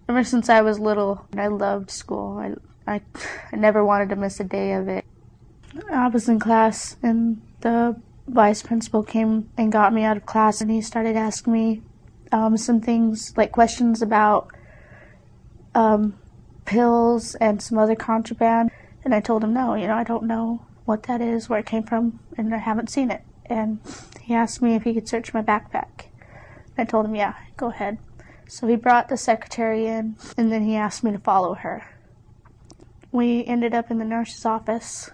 Ever since I was little, I loved school. I never wanted to miss a day of it. I was in class and the vice principal came and got me out of class, and he started asking me some things, like questions about pills and some other contraband. And I told him, no, I don't know what that is, where it came from, and I haven't seen it. And he asked me if he could search my backpack. I told him, yeah, go ahead. So he brought the secretary in, and then he asked me to follow her. We ended up in the nurse's office,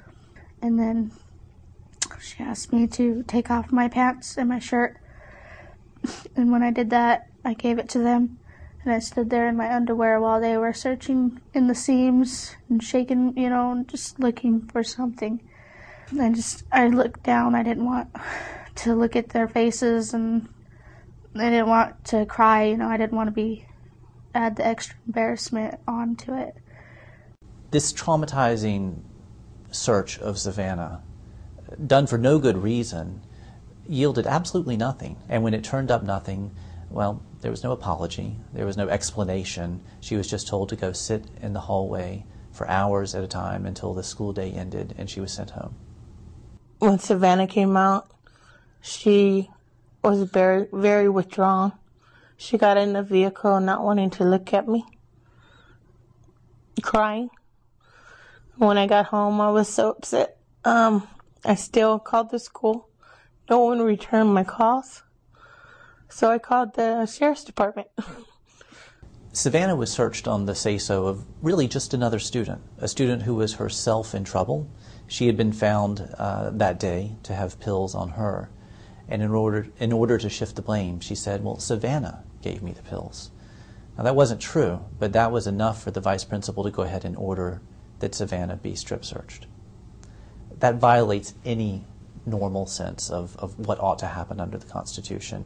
and then she asked me to take off my pants and my shirt. And when I did that, I gave it to them, and I stood there in my underwear while they were searching in the seams and shaking, just looking for something. I looked down. I didn't want to look at their faces, and I didn't want to cry. I didn't want to add the extra embarrassment onto it. This traumatizing search of Savannah, done for no good reason, yielded absolutely nothing. And when it turned up nothing, well, there was no apology, there was no explanation. She was just told to go sit in the hallway for hours at a time until the school day ended, and she was sent home. When Savannah came out, she was very, very withdrawn. She got in the vehicle not wanting to look at me, crying. When I got home, I was so upset. I still called the school. No one returned my calls. So I called the sheriff's department. Savannah was searched on the say-so of really just another student, a student who was herself in trouble. She had been found that day to have pills on her. And in order to shift the blame, she said, well, Savannah gave me the pills. Now that wasn't true, but that was enough for the vice principal to go ahead and order that Savannah be strip searched. That violates any normal sense of what ought to happen under the Constitution.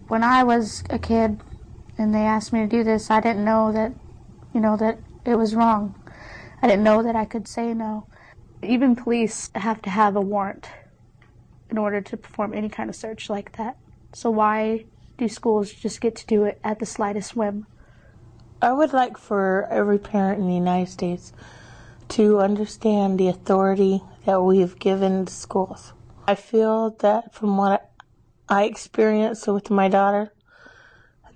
When I was a kid and they asked me to do this, I didn't know that, that it was wrong. I didn't know that I could say no. Even police have to have a warrant in order to perform any kind of search like that. So why do schools just get to do it at the slightest whim? I would like for every parent in the United States to understand the authority that we've given the schools. I feel that from what I experienced with my daughter,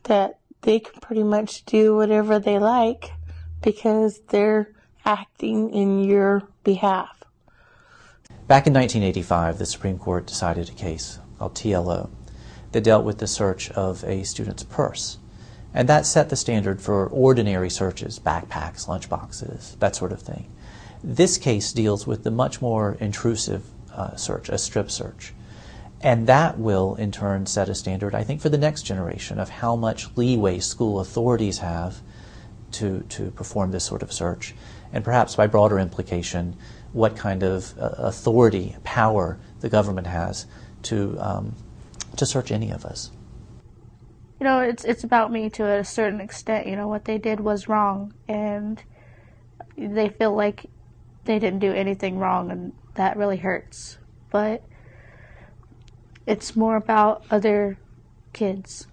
that they can pretty much do whatever they like because they're acting in your behalf. Back in 1985, the Supreme Court decided a case called TLO that dealt with the search of a student's purse. And that set the standard for ordinary searches, backpacks, lunchboxes, that sort of thing. This case deals with the much more intrusive search, a strip search. And that will, in turn, set a standard, I think, for the next generation of how much leeway school authorities have to perform this sort of search. And perhaps by broader implication, what kind of authority, power the government has to search any of us. It's about me to a certain extent. What they did was wrong, and they feel like they didn't do anything wrong, and that really hurts. But it's more about other kids.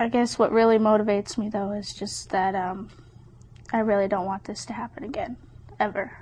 I guess what really motivates me, though, is just that I really don't want this to happen again, ever.